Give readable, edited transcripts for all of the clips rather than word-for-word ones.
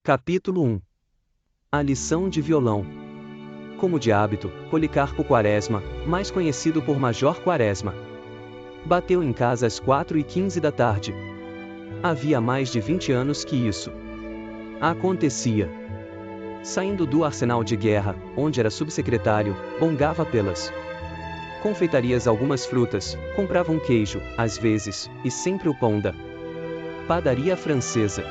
Capítulo 1. A lição de violão. Como de hábito, Policarpo Quaresma, mais conhecido por Major Quaresma, bateu em casa às 4h15 da tarde. Havia mais de 20 anos que isso acontecia. Saindo do arsenal de guerra, onde era subsecretário, bongava pelas confeitarias algumas frutas, comprava um queijo, às vezes, e sempre o pão da padaria francesa.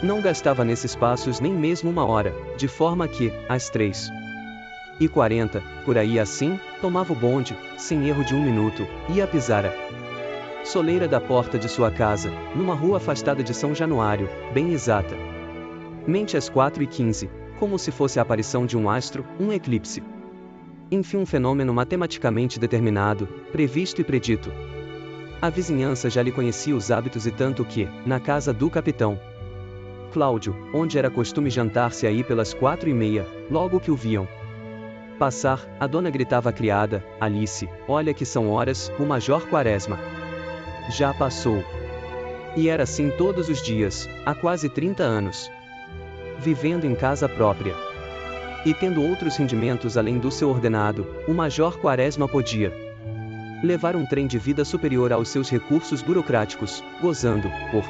Não gastava nesses passos nem mesmo uma hora, de forma que, às 3h40, por aí assim, tomava o bonde, sem erro de 1 minuto, ia pisar a soleira da porta de sua casa, numa rua afastada de São Januário, bem exata. Mente às 4h15, como se fosse a aparição de um astro, um eclipse. Enfim, um fenômeno matematicamente determinado, previsto e predito. A vizinhança já lhe conhecia os hábitos e tanto que, na casa do capitão Cláudio, onde era costume jantar-se aí pelas 4h30, logo que o viam passar, a dona gritava à criada: Alice, olha que são horas, o Major Quaresma já passou. E era assim todos os dias, há quase 30 anos. Vivendo em casa própria e tendo outros rendimentos além do seu ordenado, o Major Quaresma podia levar um trem de vida superior aos seus recursos burocráticos, gozando, por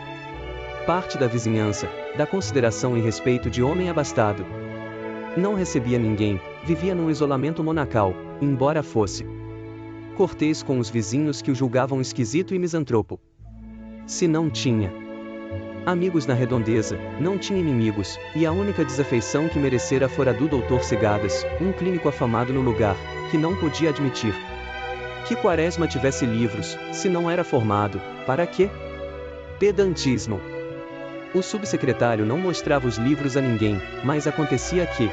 parte da vizinhança, da consideração e respeito de homem abastado. Não recebia ninguém, vivia num isolamento monacal, embora fosse cortês com os vizinhos que o julgavam esquisito e misantropo. Se não tinha amigos na redondeza, não tinha inimigos, e a única desafeição que merecera fora do Dr. Segadas, um clínico afamado no lugar, que não podia admitir que Quaresma tivesse livros, se não era formado, para quê? Pedantismo. O subsecretário não mostrava os livros a ninguém, mas acontecia que,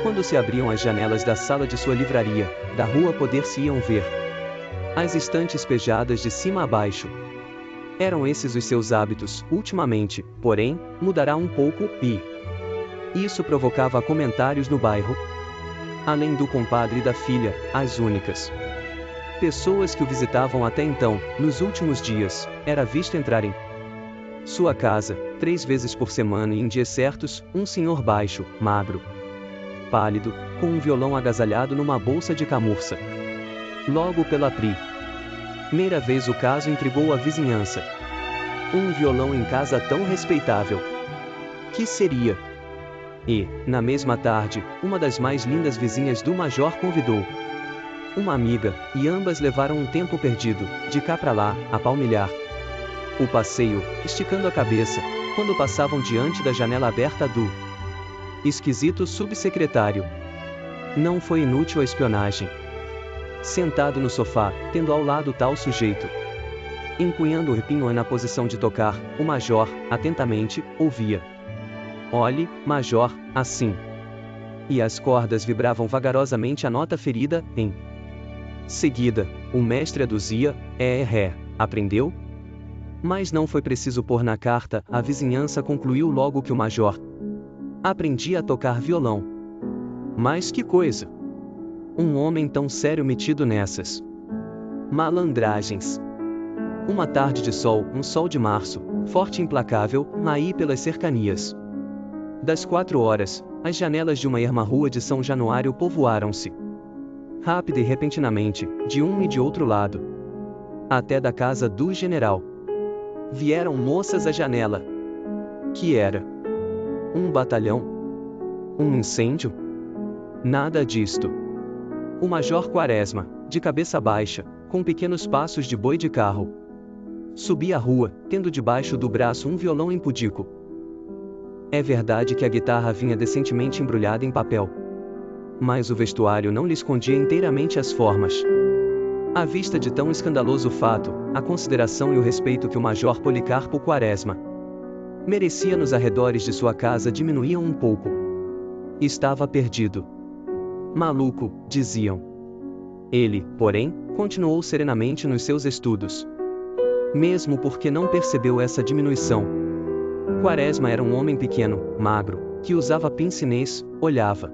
quando se abriam as janelas da sala de sua livraria, da rua poder-se-iam ver as estantes pejadas de cima a baixo. Eram esses os seus hábitos, ultimamente, porém, mudará um pouco, e isso provocava comentários no bairro. Além do compadre e da filha, as únicas pessoas que o visitavam até então, nos últimos dias, era visto entrar em sua casa, 3 vezes por semana e em dias certos, um senhor baixo, magro, pálido, com um violão agasalhado numa bolsa de camurça. Logo pela primeira vez o caso intrigou a vizinhança. Um violão em casa tão respeitável. Que seria? E, na mesma tarde, uma das mais lindas vizinhas do Major convidou uma amiga, e ambas levaram um tempo perdido, de cá pra lá, a palmilhar o passeio, esticando a cabeça, quando passavam diante da janela aberta do esquisito subsecretário. Não foi inútil a espionagem. Sentado no sofá, tendo ao lado tal sujeito, empunhando o repinho na posição de tocar, o Major, atentamente, ouvia. Olhe, Major, assim. E as cordas vibravam vagarosamente a nota ferida, em seguida, o mestre aduzia, ré, aprendeu? Mas não foi preciso pôr na carta, a vizinhança concluiu logo que o Major aprendia a tocar violão. Mas que coisa! Um homem tão sério metido nessas malandragens. Uma tarde de sol, um sol de março, forte e implacável, aí pelas cercanias das 4 horas, as janelas de uma erma rua de São Januário povoaram-se rápida e repentinamente, de um e de outro lado, até da casa do general. Vieram moças à janela. Que era? Um batalhão? Um incêndio? Nada disto. O Major Quaresma, de cabeça baixa, com pequenos passos de boi de carro, subia a rua, tendo debaixo do braço um violão em pudico. É verdade que a guitarra vinha decentemente embrulhada em papel, mas o vestuário não lhe escondia inteiramente as formas. À vista de tão escandaloso fato, a consideração e o respeito que o Major Policarpo Quaresma merecia nos arredores de sua casa diminuíam um pouco. Estava perdido. Maluco, diziam. Ele, porém, continuou serenamente nos seus estudos. Mesmo porque não percebeu essa diminuição. Quaresma era um homem pequeno, magro, que usava pince-nez, olhava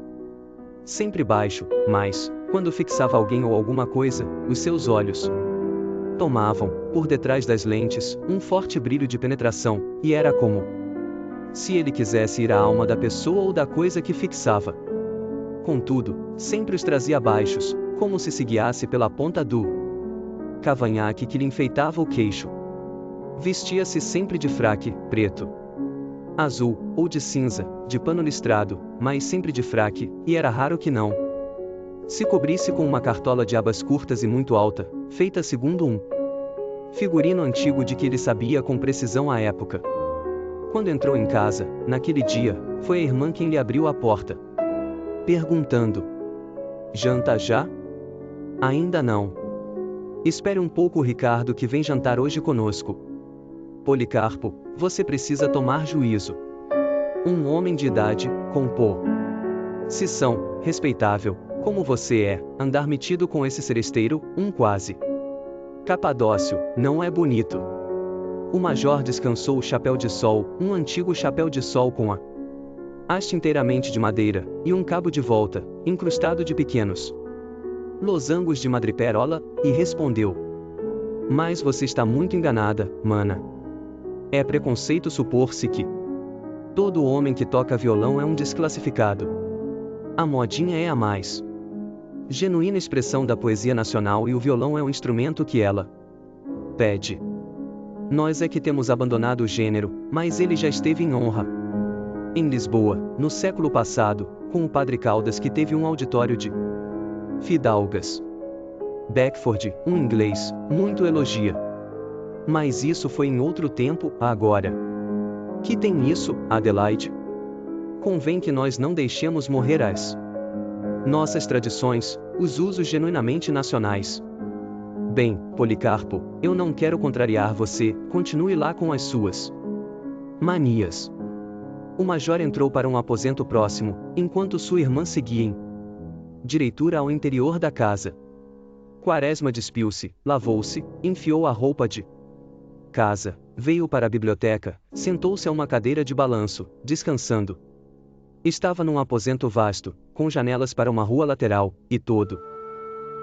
sempre baixo, mas, quando fixava alguém ou alguma coisa, os seus olhos tomavam, por detrás das lentes, um forte brilho de penetração, e era como se ele quisesse ir à alma da pessoa ou da coisa que fixava. Contudo, sempre os trazia baixos, como se guiasse pela ponta do cavanhaque que lhe enfeitava o queixo. Vestia-se sempre de fraque, preto, azul, ou de cinza, de pano listrado, mas sempre de fraque, e era raro que não se cobrisse com uma cartola de abas curtas e muito alta, feita segundo um figurino antigo de que ele sabia com precisão a época. Quando entrou em casa, naquele dia, foi a irmã quem lhe abriu a porta, perguntando: "Janta já?" "Ainda não. Espere um pouco o Ricardo que vem jantar hoje conosco." "Policarpo, você precisa tomar juízo. Um homem de idade, com posição respeitável, como você é, andar metido com esse seresteiro, um quase Capadócio, não é bonito." O major descansou o chapéu de sol, um antigo chapéu de sol com a haste inteiramente de madeira, e um cabo de volta, incrustado de pequenos losangos de madreperola, e respondeu: "Mas você está muito enganada, mana. É preconceito supor-se que todo homem que toca violão é um desclassificado. A modinha é a mais genuína expressão da poesia nacional e o violão é o instrumento que ela pede. Nós é que temos abandonado o gênero, mas ele já esteve em honra em Lisboa, no século passado, com o padre Caldas que teve um auditório de fidalgas. Beckford, um inglês, muito elogia. Mas isso foi em outro tempo, agora. Que tem isso, Adelaide? Convém que nós não deixemos morrer as nossas tradições, os usos genuinamente nacionais." "Bem, Policarpo, eu não quero contrariar você, continue lá com as suas manias." O major entrou para um aposento próximo, enquanto sua irmã seguia em direitura ao interior da casa. Quaresma despiu-se, lavou-se, enfiou a roupa de casa, veio para a biblioteca, sentou-se a uma cadeira de balanço, descansando. Estava num aposento vasto, com janelas para uma rua lateral, e todo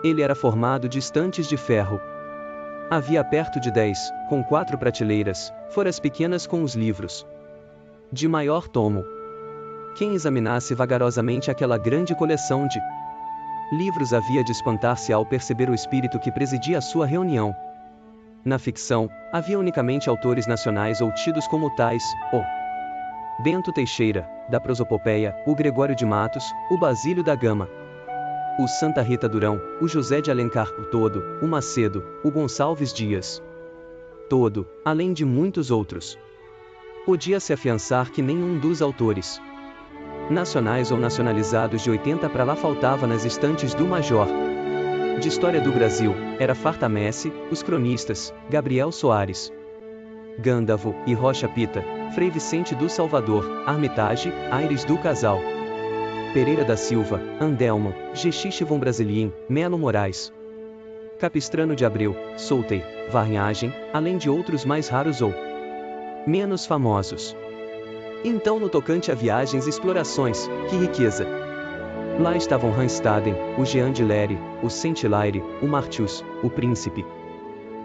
ele era formado de estantes de ferro. Havia perto de 10, com 4 prateleiras, fora as pequenas com os livros de maior tomo. Quem examinasse vagarosamente aquela grande coleção de livros havia de espantar-se ao perceber o espírito que presidia a sua reunião. Na ficção, havia unicamente autores nacionais ou tidos como tais: o Bento Teixeira, da prosopopeia, o Gregório de Matos, o Basílio da Gama, o Santa Rita Durão, o José de Alencar, o Todo, o Macedo, o Gonçalves Dias. Todo, além de muitos outros. Podia-se afiançar que nenhum dos autores nacionais ou nacionalizados de 80 para lá faltava nas estantes do major. De História do Brasil, era farta messe, os cronistas, Gabriel Soares, Gândavo e Rocha Pita, Frei Vicente do Salvador, Armitage, Aires do Casal, Pereira da Silva, Andelmo, Gexixivon Brasilien, Melo Moraes, Capistrano de Abreu, Soltei, Varnhagem, além de outros mais raros ou menos famosos. Então, no tocante a viagens e explorações, que riqueza! Lá estavam Randstaden, o Jean de Lery, o Saint-Hilaire, o Martius, o Príncipe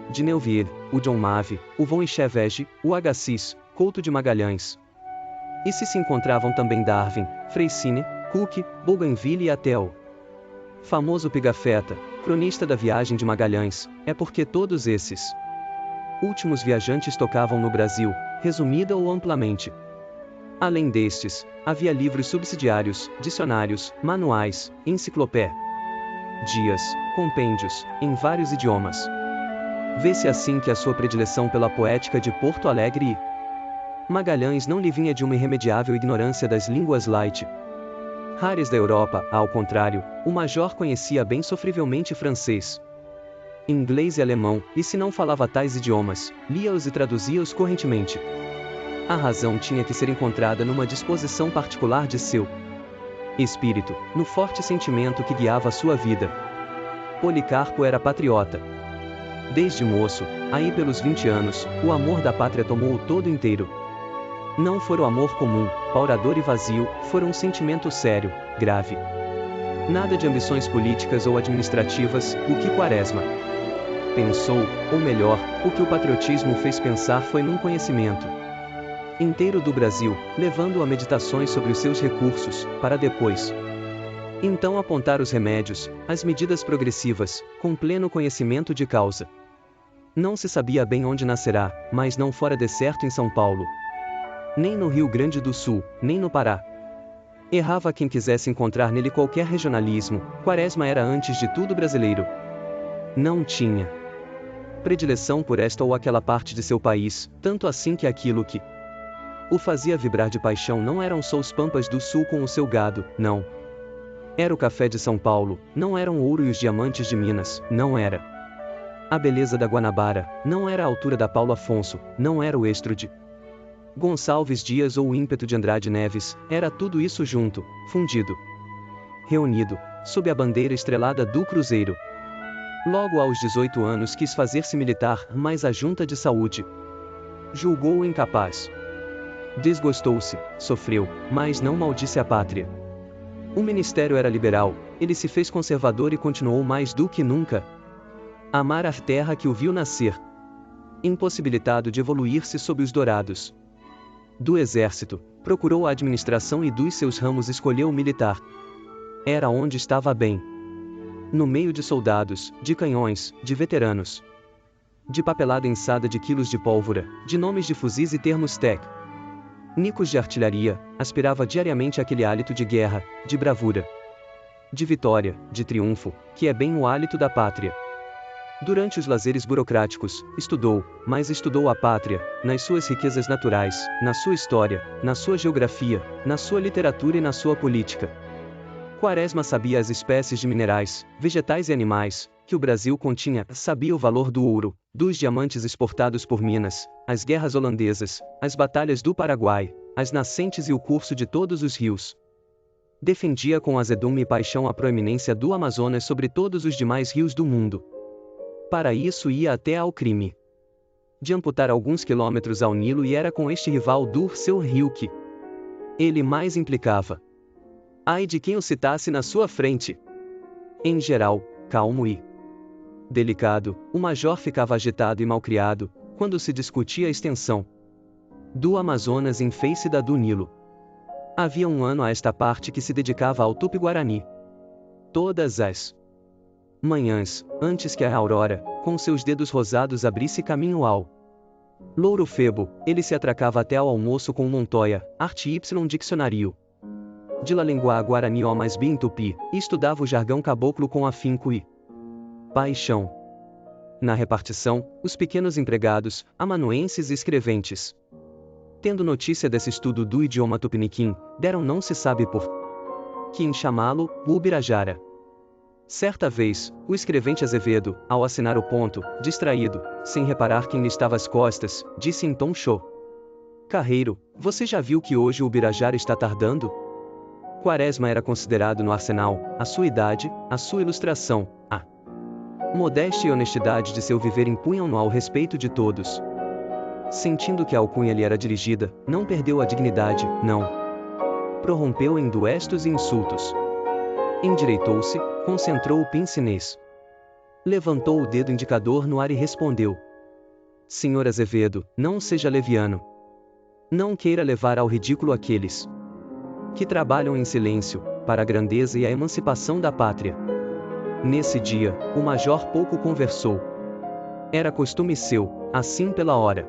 de Neuville, o John Mave, o Von Ichevege, o Agassiz, Couto de Magalhães. E se encontravam também Darwin, Freycinet, Cook, Bougainville e até o famoso Pigafetta, cronista da viagem de Magalhães, é porque todos esses últimos viajantes tocavam no Brasil, resumida ou amplamente. Além destes, havia livros subsidiários, dicionários, manuais, enciclopédias, compêndios, em vários idiomas. Vê-se assim que a sua predileção pela poética de Porto Alegre e Magalhães não lhe vinha de uma irremediável ignorância das línguas light raras da Europa, ao contrário, o major conhecia bem sofrivelmente francês, inglês e alemão, e se não falava tais idiomas, lia-os e traduzia-os correntemente. A razão tinha que ser encontrada numa disposição particular de seu espírito, no forte sentimento que guiava a sua vida. Policarpo era patriota. Desde moço, aí pelos 20 anos, o amor da pátria tomou-o todo inteiro. Não fora o amor comum, paurador e vazio, fora um sentimento sério, grave. Nada de ambições políticas ou administrativas, o que Quaresma pensou, ou melhor, o que o patriotismo fez pensar foi num conhecimento inteiro do Brasil, levando-o a meditações sobre os seus recursos, para depois então apontar os remédios, as medidas progressivas, com pleno conhecimento de causa. Não se sabia bem onde nascerá, mas não fora decerto em São Paulo, nem no Rio Grande do Sul, nem no Pará. Errava quem quisesse encontrar nele qualquer regionalismo. Quaresma era antes de tudo brasileiro. Não tinha predileção por esta ou aquela parte de seu país, tanto assim que aquilo que o fazia vibrar de paixão não eram só os pampas do sul com o seu gado, não. Era o café de São Paulo, não eram o ouro e os diamantes de Minas, não era a beleza da Guanabara, não era a altura da Paulo Afonso, não era o estro de Gonçalves Dias ou o ímpeto de Andrade Neves, era tudo isso junto, fundido, reunido, sob a bandeira estrelada do Cruzeiro. Logo aos 18 anos quis fazer-se militar, mas a Junta de Saúde julgou-o incapaz. Desgostou-se, sofreu, mas não maldisse a pátria. O ministério era liberal, ele se fez conservador e continuou mais do que nunca a amar a terra que o viu nascer. Impossibilitado de evoluir-se sob os dourados do exército, procurou a administração e dos seus ramos escolheu o militar. Era onde estava bem. No meio de soldados, de canhões, de veteranos, de papelada ensada de quilos de pólvora, de nomes de fuzis e termos técnicos de artilharia, aspirava diariamente aquele hálito de guerra, de bravura, de vitória, de triunfo, que é bem o hálito da pátria. Durante os lazeres burocráticos, estudou, mas estudou a pátria, nas suas riquezas naturais, na sua história, na sua geografia, na sua literatura e na sua política. Quaresma sabia as espécies de minerais, vegetais e animais que o Brasil continha, sabia o valor do ouro, dos diamantes exportados por Minas, as guerras holandesas, as batalhas do Paraguai, as nascentes e o curso de todos os rios. Defendia com azedume e paixão a proeminência do Amazonas sobre todos os demais rios do mundo. Para isso ia até ao crime de amputar alguns quilômetros ao Nilo, e era com este rival do seu rio que ele mais implicava. Ai de quem o citasse na sua frente! Em geral, calmo e delicado, o major ficava agitado e malcriado quando se discutia a extensão do Amazonas em face da do Nilo. Havia um ano a esta parte que se dedicava ao Tupi-Guarani. Todas as manhãs, antes que a aurora, com seus dedos rosados abrisse caminho ao Louro Febo, ele se atracava até ao almoço com Montoya, arte y dicionário de la língua guarani o mais bem tupi, e estudava o jargão caboclo com afinco e paixão. Na repartição, os pequenos empregados, amanuenses e escreventes, tendo notícia desse estudo do idioma tupiniquim, deram não se sabe por que em chamá-lo, o Ubirajara. Certa vez, o escrevente Azevedo, ao assinar o ponto, distraído, sem reparar quem lhe estava às costas, disse em tom show: Carreiro, você já viu que hoje o Ubirajara está tardando? Quaresma era considerado no arsenal, a sua idade, a sua ilustração, a modéstia e honestidade de seu viver impunham-no ao respeito de todos. Sentindo que a alcunha lhe era dirigida, não perdeu a dignidade, não prorrompeu em duestos e insultos. Endireitou-se, concentrou o pince-nez, levantou o dedo indicador no ar e respondeu: Senhor Azevedo, não seja leviano. Não queira levar ao ridículo aqueles que trabalham em silêncio, para a grandeza e a emancipação da pátria. Nesse dia, o major pouco conversou. Era costume seu, assim pela hora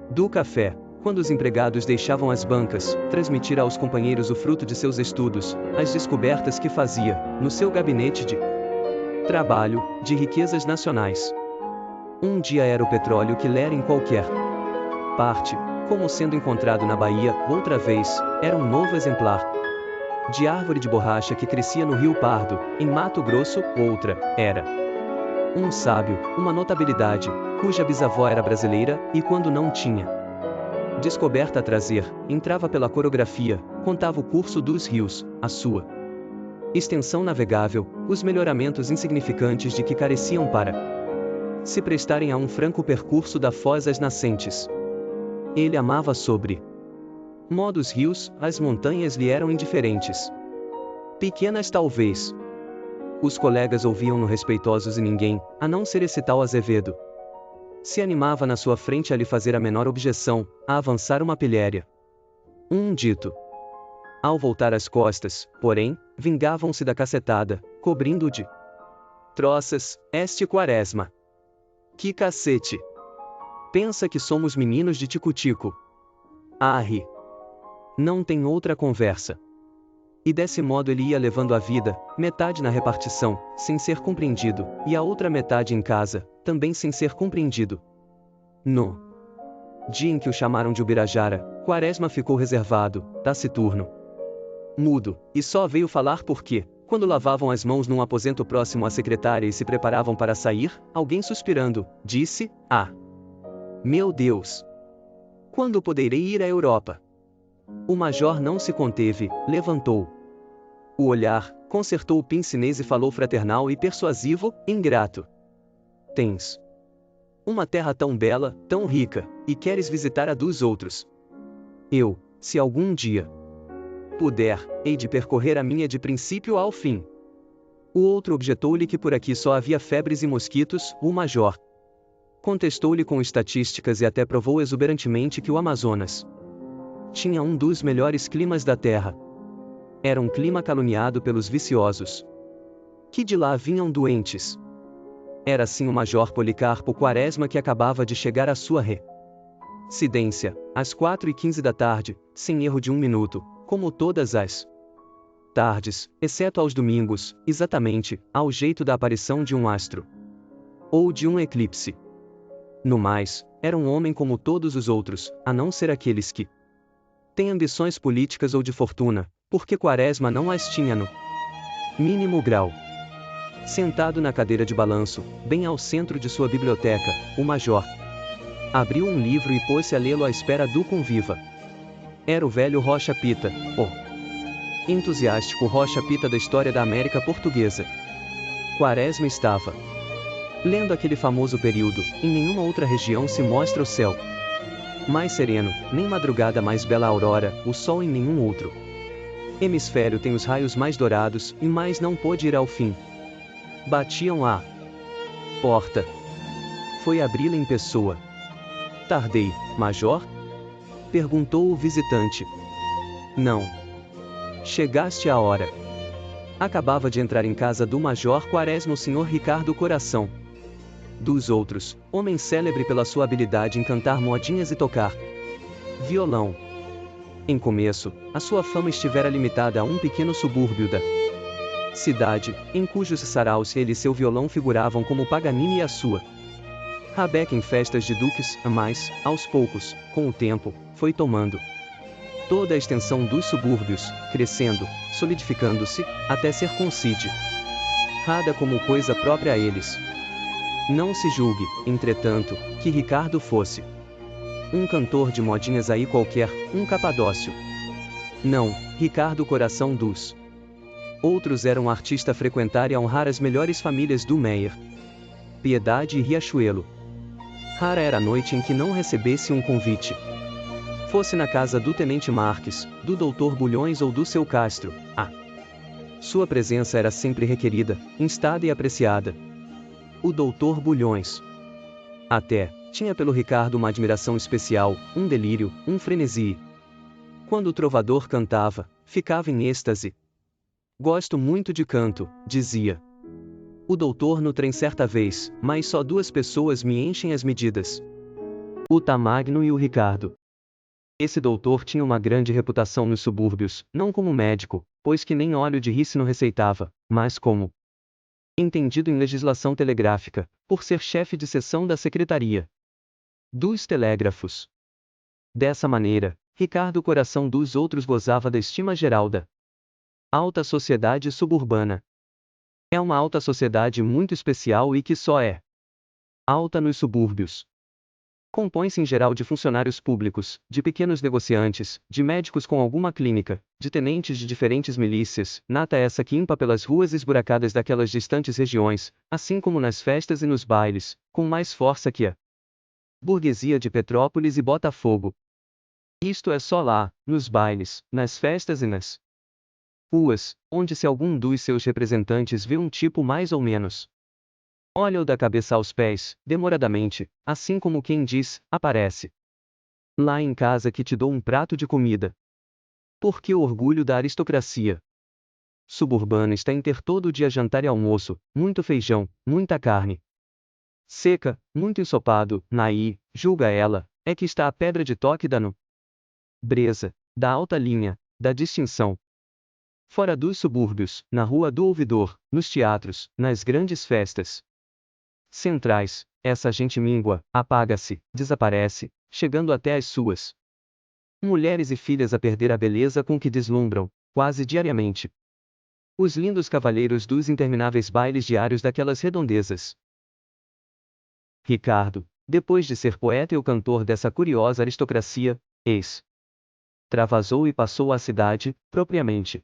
do café, quando os empregados deixavam as bancas, transmitir aos companheiros o fruto de seus estudos, as descobertas que fazia, no seu gabinete de trabalho, de riquezas nacionais. Um dia era o petróleo que lera em qualquer parte, como sendo encontrado na Bahia, outra vez, era um novo exemplar de árvore de borracha que crescia no Rio Pardo, em Mato Grosso, outra, era um sábio, uma notabilidade, cuja bisavó era brasileira, e quando não tinha descoberta a trazer, entrava pela corografia, contava o curso dos rios, a sua extensão navegável, os melhoramentos insignificantes de que careciam para se prestarem a um franco percurso da foz às nascentes. Ele amava sobre modo os rios, as montanhas lhe eram indiferentes. Pequenas talvez. Os colegas ouviam-no respeitosos e ninguém, a não ser esse tal Azevedo, Se animava na sua frente a lhe fazer a menor objeção, a avançar uma pilhéria. Um dito. Ao voltar as costas, porém, vingavam-se da cacetada, cobrindo-o de troças, este Quaresma. Que cacete! Pensa que somos meninos de tico-tico. Ah, ri. Não tem outra conversa. E desse modo ele ia levando a vida, metade na repartição, sem ser compreendido, e a outra metade em casa, também sem ser compreendido. No dia em que o chamaram de Ubirajara, Quaresma ficou reservado, taciturno, mudo, e só veio falar porque, quando lavavam as mãos num aposento próximo à secretária e se preparavam para sair, alguém suspirando, disse: "Ah! Meu Deus! Quando poderei ir à Europa?" O major não se conteve, levantou o olhar, concertou o pince-nez e falou fraternal e persuasivo: "Ingrato! Tens uma terra tão bela, tão rica, e queres visitar a dos outros. Eu, se algum dia puder, hei de percorrer a minha de princípio ao fim." O outro objetou-lhe que por aqui só havia febres e mosquitos. O major contestou-lhe com estatísticas e até provou exuberantemente que o Amazonas tinha um dos melhores climas da terra. Era um clima caluniado pelos viciosos, que de lá vinham doentes. Era assim o major Policarpo Quaresma, que acabava de chegar à sua residência, às 4h15 da tarde, sem erro de um minuto, como todas as tardes, exceto aos domingos, exatamente, ao jeito da aparição de um astro. Ou de um eclipse. No mais, era um homem como todos os outros, a não ser aqueles que têm ambições políticas ou de fortuna, porque Quaresma não as tinha no mínimo grau. Sentado na cadeira de balanço, bem ao centro de sua biblioteca, o major abriu um livro e pôs-se a lê-lo à espera do conviva. Era o velho Rocha Pita, o entusiástico Rocha Pita da história da América Portuguesa. Quaresma estava lendo aquele famoso período. Em nenhuma outra região se mostra o céu mais sereno, nem madrugada mais bela aurora, o sol em nenhum outro hemisfério tem os raios mais dourados, e mais não pôde ir ao fim. Batiam à porta. Foi abri-la em pessoa. "Tardei, major?" perguntou o visitante. "Não. Chegaste à hora." Acabava de entrar em casa do major Quaresma o senhor Ricardo Coração dos Outros, homem célebre pela sua habilidade em cantar modinhas e tocar violão. Em começo, a sua fama estivera limitada a um pequeno subúrbio da cidade, em cujos saraus ele e seu violão figuravam como Paganini e a sua rabeca em festas de duques, mas, aos poucos, com o tempo, foi tomando toda a extensão dos subúrbios, crescendo, solidificando-se, até ser considerada como coisa própria a eles. Não se julgue, entretanto, que Ricardo fosse um cantor de modinhas aí qualquer, um capadócio. Não, Ricardo Coração dos Outros era um artista a frequentar e a honrar as melhores famílias do Meier, Piedade e Riachuelo. Rara era a noite em que não recebesse um convite. Fosse na casa do Tenente Marques, do Dr. Bulhões ou do seu Castro, a sua presença era sempre requerida, instada e apreciada. O Dr. Bulhões até tinha pelo Ricardo uma admiração especial, um delírio, um frenesi. Quando o trovador cantava, ficava em êxtase. "Gosto muito de canto", dizia o doutor no trem certa vez, "mas só duas pessoas me enchem as medidas: o Tamagno e o Ricardo." Esse doutor tinha uma grande reputação nos subúrbios, não como médico, pois que nem óleo de rícino receitava, mas como entendido em legislação telegráfica, por ser chefe de seção da Secretaria dos Telégrafos. Dessa maneira, Ricardo Coração dos Outros gozava da estima geral da alta sociedade suburbana. É uma alta sociedade muito especial e que só é alta nos subúrbios. Compõe-se em geral de funcionários públicos, de pequenos negociantes, de médicos com alguma clínica, de tenentes de diferentes milícias, nata essa que impa pelas ruas esburacadas daquelas distantes regiões, assim como nas festas e nos bailes, com mais força que a burguesia de Petrópolis e Botafogo. Isto é só lá, nos bailes, nas festas e nas ruas, onde se algum dos seus representantes vê um tipo mais ou menos Olha-o da cabeça aos pés, demoradamente, assim como quem diz, aparece lá em casa que te dou um prato de comida. Porque o orgulho da aristocracia suburbana está em ter todo dia jantar e almoço, muito feijão, muita carne seca, muito ensopado, naí, julga ela, é que está a pedra de toque da nobreza, da alta linha, da distinção. Fora dos subúrbios, na rua do ouvidor, nos teatros, nas grandes festas centrais, essa gente míngua, apaga-se, desaparece, chegando até as suas mulheres e filhas a perder a beleza com que deslumbram, quase diariamente, os lindos cavalheiros dos intermináveis bailes diários daquelas redondezas. Ricardo, depois de ser poeta e o cantor dessa curiosa aristocracia, extravasou e passou à cidade, propriamente.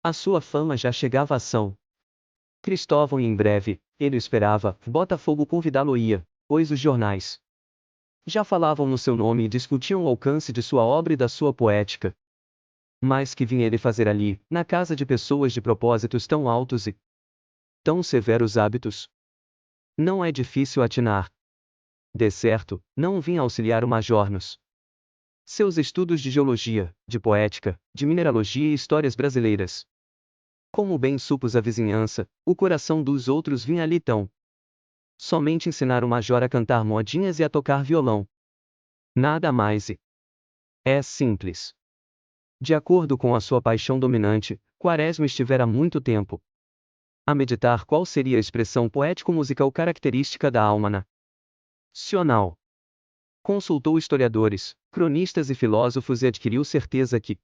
A sua fama já chegava a São Cristóvão e em breve, ele o esperava, Botafogo convidá-lo-ia, pois os jornais já falavam no seu nome e discutiam o alcance de sua obra e da sua poética. Mas que vinha ele fazer ali, na casa de pessoas de propósitos tão altos e tão severos hábitos? Não é difícil atinar. De certo, não vinha auxiliar o Major nos seus estudos de geologia, de poética, de mineralogia e histórias brasileiras. Como bem supus a vizinhança, o coração dos outros vinha ali tão somente ensinar o Major a cantar modinhas e a tocar violão. Nada mais e é simples. De acordo com a sua paixão dominante, Quaresma estivera muito tempo a meditar qual seria a expressão poético-musical característica da alma nacional. Consultou historiadores, cronistas e filósofos e adquiriu certeza que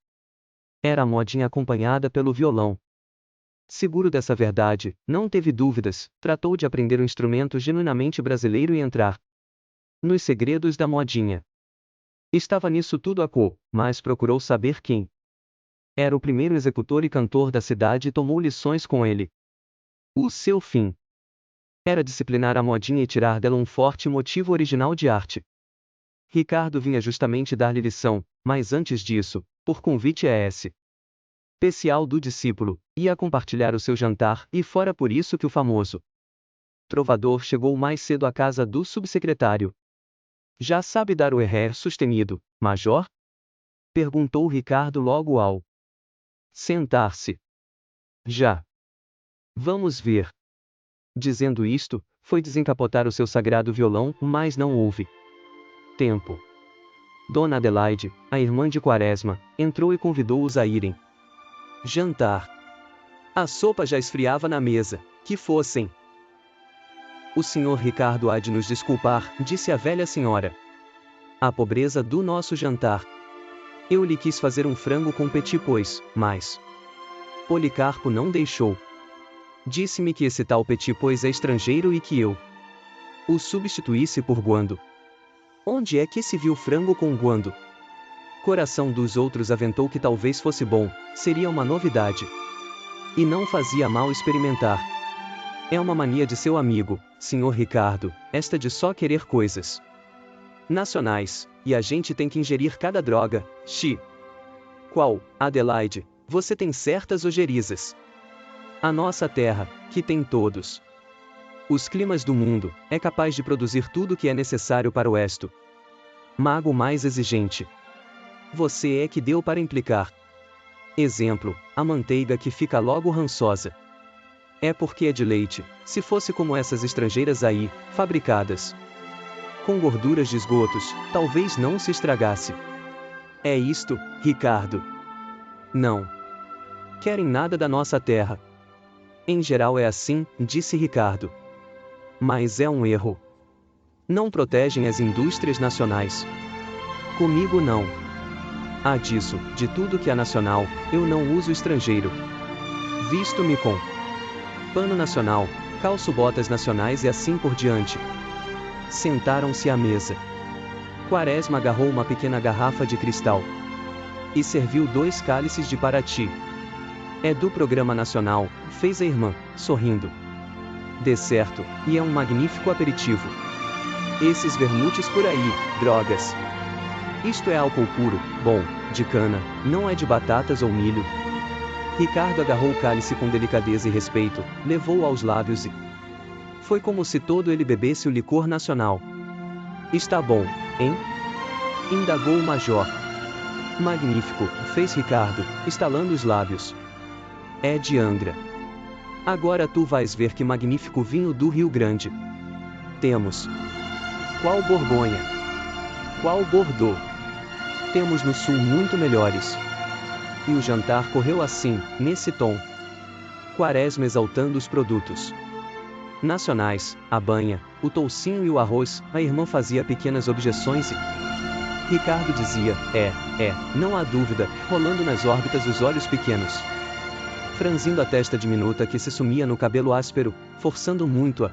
era a modinha acompanhada pelo violão. Seguro dessa verdade, não teve dúvidas, tratou de aprender um instrumento genuinamente brasileiro e entrar nos segredos da modinha. Estava nisso tudo mas procurou saber quem era o primeiro executor e cantor da cidade e tomou lições com ele. O seu fim era disciplinar a modinha e tirar dela um forte motivo original de arte. Ricardo vinha justamente dar-lhe lição, mas antes disso, por convite especial do discípulo, ia compartilhar o seu jantar, e fora por isso que o famoso trovador chegou mais cedo à casa do subsecretário. Já sabe dar o erré sustenido, Major? Perguntou Ricardo logo ao sentar-se. Já. Vamos ver. Dizendo isto, foi desencapotar o seu sagrado violão, mas não houve tempo. Dona Adelaide, a irmã de Quaresma, entrou e convidou-os a irem jantar. A sopa já esfriava na mesa, que fossem. O senhor Ricardo há de nos desculpar, disse a velha senhora. A pobreza do nosso jantar. Eu lhe quis fazer um frango com petit pois, mas Policarpo não deixou. Disse-me que esse tal petit pois é estrangeiro e que eu o substituísse por guando. Onde é que se viu frango com guando? Coração dos outros aventou que talvez fosse bom, seria uma novidade. E não fazia mal experimentar. É uma mania de seu amigo, senhor Ricardo, esta de só querer coisas nacionais, e a gente tem que ingerir cada droga, Qual, Adelaide, você tem certas ojerizas. A nossa terra, que tem todos os climas do mundo, é capaz de produzir tudo o que é necessário para o mago mais exigente. Você é que deu para implicar. Exemplo, a manteiga que fica logo rançosa. É porque é de leite, se fosse como essas estrangeiras aí, fabricadas com gorduras de esgotos, talvez não se estragasse. É isto, Ricardo. Não querem nada da nossa terra. Em geral é assim, disse Ricardo. Mas é um erro. Não protegem as indústrias nacionais. Comigo não. Há disso, de tudo que é nacional, eu não uso estrangeiro. Visto-me com pano nacional, calço botas nacionais e assim por diante. Sentaram-se à mesa. Quaresma agarrou uma pequena garrafa de cristal e serviu 2 cálices de Paraty. É do programa nacional, fez a irmã, sorrindo. De certo, e é um magnífico aperitivo. Esses vermutes por aí, drogas. Isto é álcool puro, bom, de cana, não é de batatas ou milho. Ricardo agarrou o cálice com delicadeza e respeito, levou-o aos lábios e Foi como se todo ele bebesse o licor nacional. Está bom, hein? Indagou o major. Magnífico, fez Ricardo, estalando os lábios. É de Angra. Agora tu vais ver que magnífico vinho do Rio Grande. Temos. Qual Borgonha? Qual Bordeaux? Temos no sul muito melhores. E o jantar correu assim, nesse tom. Quaresma exaltando os produtos nacionais, a banha, o toucinho e o arroz. A irmã fazia pequenas objeções e Ricardo dizia, não há dúvida, rolando nas órbitas os olhos pequenos, franzindo a testa diminuta que se sumia no cabelo áspero, forçando muito a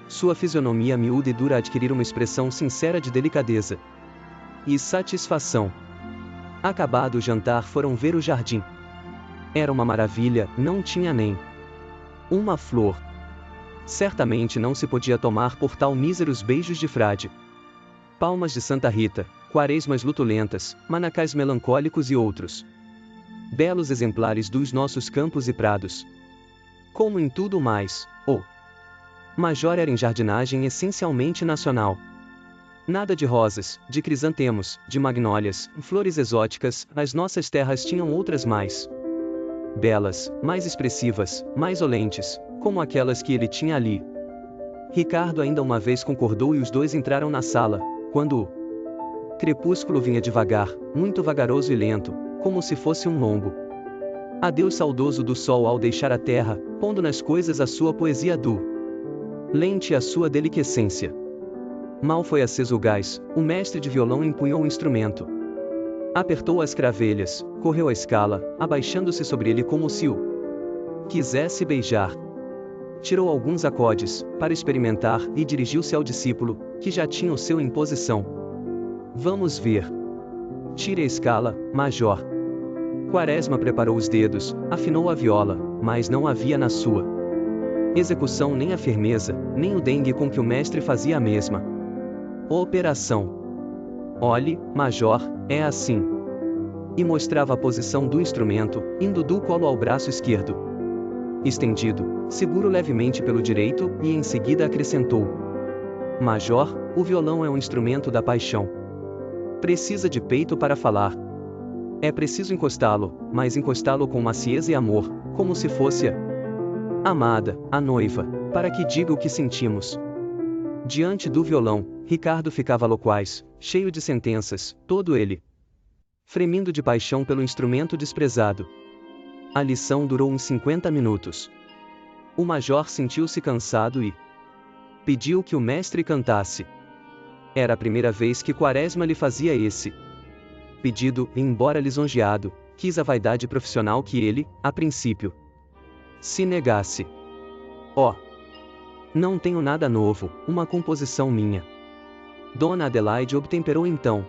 sua fisionomia miúda e dura a adquirir uma expressão sincera de delicadeza e satisfação. Acabado o jantar, foram ver o jardim. Era uma maravilha, não tinha nem uma flor. Certamente não se podia tomar por tal míseros beijos de frade. Palmas de Santa Rita, quaresmas lutulentas, manacais melancólicos e outros belos exemplares dos nossos campos e prados. Como em tudo mais, o major era em jardinagem essencialmente nacional. Nada de rosas, de crisantemos, de magnólias, flores exóticas. As nossas terras tinham outras mais belas, mais expressivas, mais olentes, como aquelas que ele tinha ali. Ricardo ainda uma vez concordou e os dois entraram na sala, quando o crepúsculo vinha devagar, muito vagaroso e lento, como se fosse um lombo. Adeus saudoso do sol ao deixar a terra, pondo nas coisas a sua poesia do lente e a sua deliquescência. Mal foi aceso o gás, o mestre de violão empunhou o instrumento. Apertou as cravelhas, correu a escala, abaixando-se sobre ele como se o quisesse beijar. Tirou alguns acordes, para experimentar, e dirigiu-se ao discípulo, que já tinha o seu em posição. Vamos ver. Tire a escala, major. Quaresma preparou os dedos, afinou a viola, mas não havia na sua execução nem a firmeza, nem o dengue com que o mestre fazia a mesma operação. Olhe, major, é assim. E mostrava a posição do instrumento, indo do colo ao braço esquerdo estendido, seguro levemente pelo direito, e em seguida acrescentou: Major, o violão é um instrumento da paixão. Precisa de peito para falar. É preciso encostá-lo, mas encostá-lo com macieza e amor, como se fosse a amada, a noiva, para que diga o que sentimos. Diante do violão, Ricardo ficava loquaz, cheio de sentenças, todo ele fremindo de paixão pelo instrumento desprezado. A lição durou uns 50 minutos. O major sentiu-se cansado e pediu que o mestre cantasse. Era a primeira vez que Quaresma lhe fazia esse pedido, e embora lisonjeado, quis a vaidade profissional que ele, a princípio, se negasse. Não tenho nada novo, uma composição minha. Dona Adelaide obtemperou então.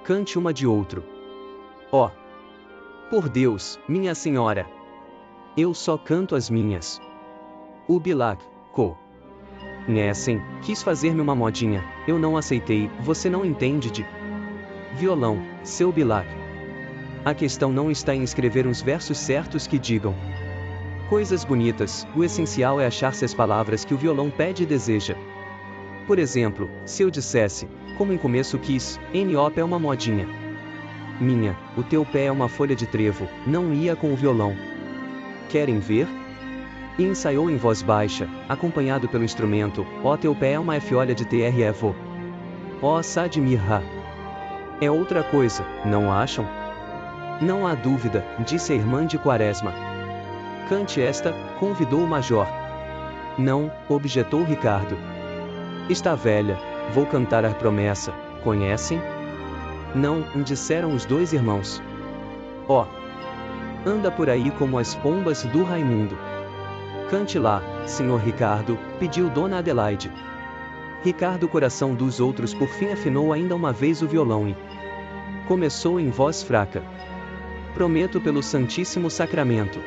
Cante uma de outro. Por Deus, minha senhora! Eu só canto as minhas. O Bilac, Nessen, quis fazer-me uma modinha, eu não aceitei, você não entende de violão, seu Bilac. A questão não está em escrever uns versos certos que digam coisas bonitas, o essencial é achar-se as palavras que o violão pede e deseja. Por exemplo, se eu dissesse, como em começo quis, N.O.P. é uma modinha minha, o teu pé é uma folha de trevo, não ia com o violão. Querem ver? E ensaiou em voz baixa, acompanhado pelo instrumento, teu pé é uma fiolha de trevo. Sadmirha. É outra coisa, não acham? Não há dúvida, disse a irmã de Quaresma. Cante esta, convidou o major. Não, objetou Ricardo. Está velha, vou cantar a promessa, conhecem? Não, disseram os dois irmãos. Anda por aí como as pombas do Raimundo. Cante lá, senhor Ricardo, pediu Dona Adelaide. Ricardo, coração dos outros, por fim afinou ainda uma vez o violão e começou em voz fraca. Prometo pelo Santíssimo Sacramento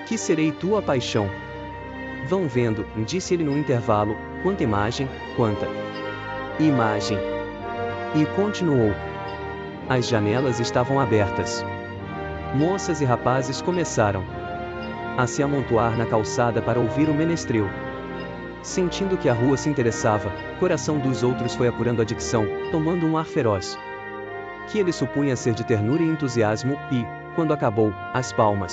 que serei tua paixão. Vão vendo, disse ele no intervalo, quanta imagem, quanta imagem. E continuou. As janelas estavam abertas. Moças e rapazes começaram a se amontoar na calçada para ouvir o menestrel. Sentindo que a rua se interessava, o coração dos outros foi apurando a dicção, tomando um ar feroz, que ele supunha ser de ternura e entusiasmo, e, quando acabou, as palmas